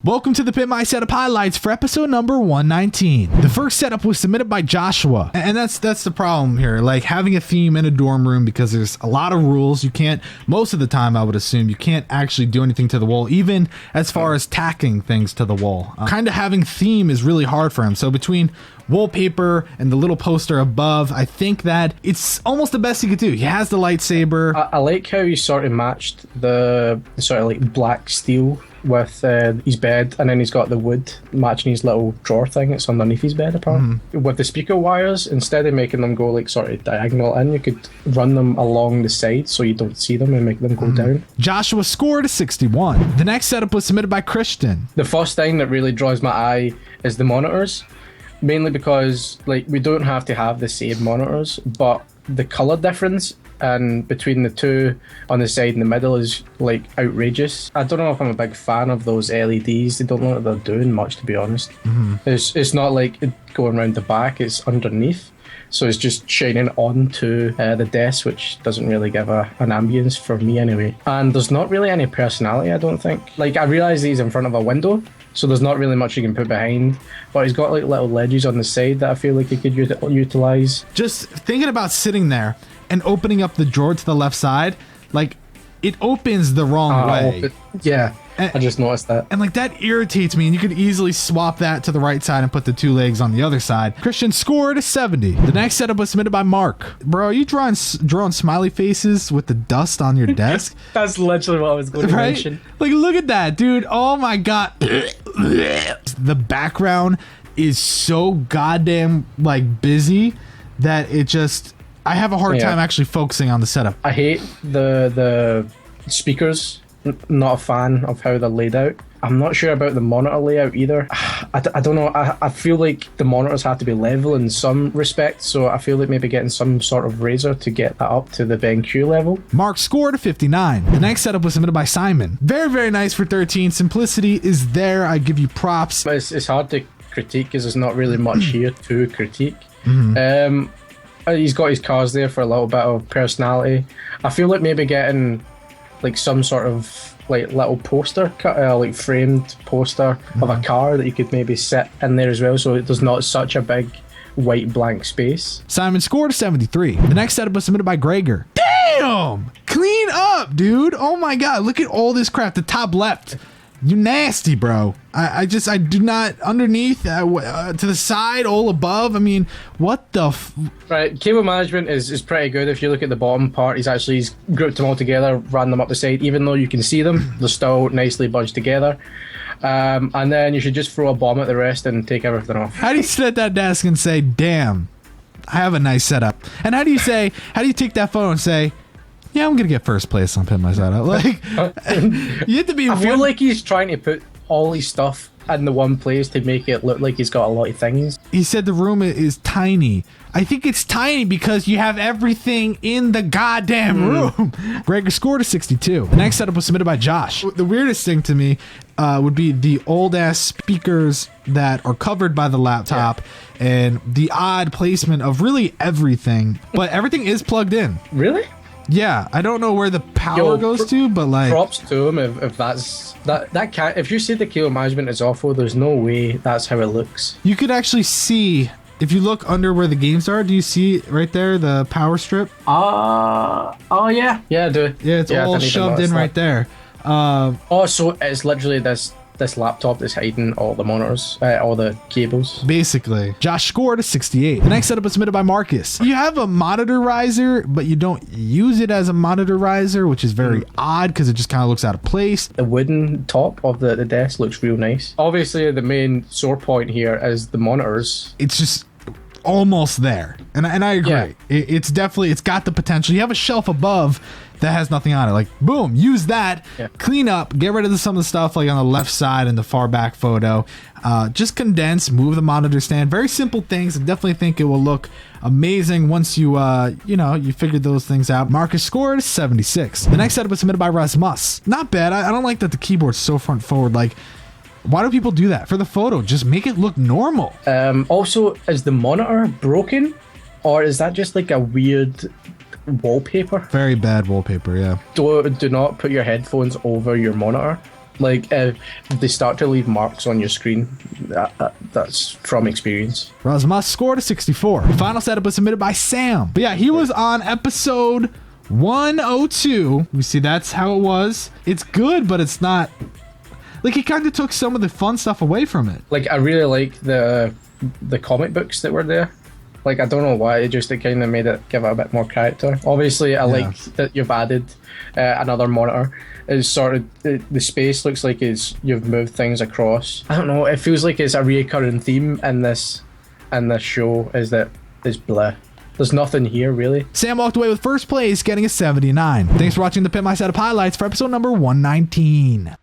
Welcome to the Pimp My Setup highlights for episode number 119. The first setup was submitted by Joshua, and that's the problem here. Like having a theme in a dorm room, because there's a lot of rules. You can't, most of the time I would assume, you can't actually do anything to the wall, even as far as tacking things to the wall. Kind of having theme is really hard for him. So between wallpaper and the little poster above, I think that it's almost the best he could do. He has the lightsaber. I like how he sort of matched the sort of like black steel with his bed, and then he's got the wood matching his little drawer thing that's underneath his bed apparently. With the speaker wires, instead of making them go like sort of diagonal in, you could run them along the side so you don't see them and make them go down. Joshua scored a 61. The next setup was submitted by Christian. The first thing that really draws my eye is the monitors, mainly because like we don't have to have the same monitors, but the color difference and between the two on the side and the middle is like outrageous. I don't know if I'm a big fan of those LEDs. They don't look like they're doing much, to be honest. It's not like it going around the back, it's underneath, so it's just shining onto the desk, which doesn't really give an ambience for me anyway. And there's not really any personality, I don't think. Like, I realise he's in front of a window, so there's not really much you can put behind, but he's got like little ledges on the side that I feel like he could utilise. Just thinking about sitting there and opening up the drawer to the left side, like it opens the wrong way. Yeah, I just noticed that. And like that irritates me, and you could easily swap that to the right side and put the two legs on the other side. Christian scored a 70. The next setup was submitted by Mark. Bro, are you drawing smiley faces with the dust on your desk? That's literally what I was going to mention. Like, look at that, dude. Oh my god. The background is so goddamn like busy that it just, I have a hard time actually focusing on the setup. I hate the speakers. Not a fan of how they're laid out. I'm not sure about the monitor layout either. I don't know. I feel like the monitors have to be level in some respects, so I feel like maybe getting some sort of razor to get that up to the BenQ level. Mark scored a 59. The next setup was submitted by Simon. Very, very nice for 13. Simplicity is there. I give you props. But it's hard to critique because there's not really much here to critique. He's got his cars there for a little bit of personality. I feel like maybe getting like some sort of like little poster, like framed poster of a car that you could maybe sit in there as well, so there's not such a big white blank space. Simon scored a 73. The next setup was submitted by Gregor. Damn! Clean up, dude. Oh my god, look at all this crap. The top left. You nasty, bro. I do not, underneath, to the side, all above. I mean, what the Right, cable management is pretty good. If you look at the bottom part, he's grouped them all together, ran them up the side. Even though you can see them, they're still nicely bunched together. And then you should just throw a bomb at the rest and take everything off. How do you sit at that desk and say, damn, I have a nice setup? And how do you take that photo and say, yeah, I'm gonna get first place on Pimp My Setup? Like, you have to be. I feel like he's trying to put all his stuff in the one place to make it look like he's got a lot of things. He said the room is tiny. I think it's tiny because you have everything in the goddamn room. Gregor scored a 62. The next setup was submitted by Josh. The weirdest thing to me would be the old ass speakers that are covered by the laptop and the odd placement of really everything, but everything is plugged in. Really? Yeah, I don't know where the power goes to, but like, props to him if that's that can't. If you say the cable management is awful, there's no way that's how it looks. You could actually see if you look under where the games are. Do you see right there the power strip? Oh yeah, I do. Yeah, it's all shoved in right there. So it's literally this laptop that's hiding all the monitors, all the cables. Basically. Josh scored a 68. The next setup was submitted by Marcus. You have a monitor riser, but you don't use it as a monitor riser, which is very odd because it just kind of looks out of place. The wooden top of the desk looks real nice. Obviously, the main sore point here is the monitors. It's just almost there. And I agree. Yeah. It's definitely, it's got the potential. You have a shelf above that has nothing on it. Like, boom, use that, clean up, get rid of some of the stuff like on the left side in the far back photo. Just condense, move the monitor stand. Very simple things. I definitely think it will look amazing once you, you figured those things out. Marcus scored 76. The next setup was submitted by Rasmus. Not bad. I don't like that the keyboard's so front forward. Like, why do people do that? For the photo, just make it look normal. Also, is the monitor broken? Or is that just like a weird wallpaper? Very bad wallpaper, yeah. Do not put your headphones over your monitor. Like if they start to leave marks on your screen, that's from experience. Rasmus scored a 64. The final setup was submitted by Sam. But yeah, he was on episode 102. You see, that's how it was. It's good, but it's not. Like, he kind of took some of the fun stuff away from it. Like, I really like the comic books that were there. Like, I don't know why, it kind of made it give it a bit more character. Obviously, I like that you've added another monitor. It's sort of, the space looks like you've moved things across. I don't know, it feels like it's a recurring theme in this show, is that it's blah. There's nothing here, really. Sam walked away with first place, getting a 79. Thanks for watching the Pimp My Setup highlights for episode number 119.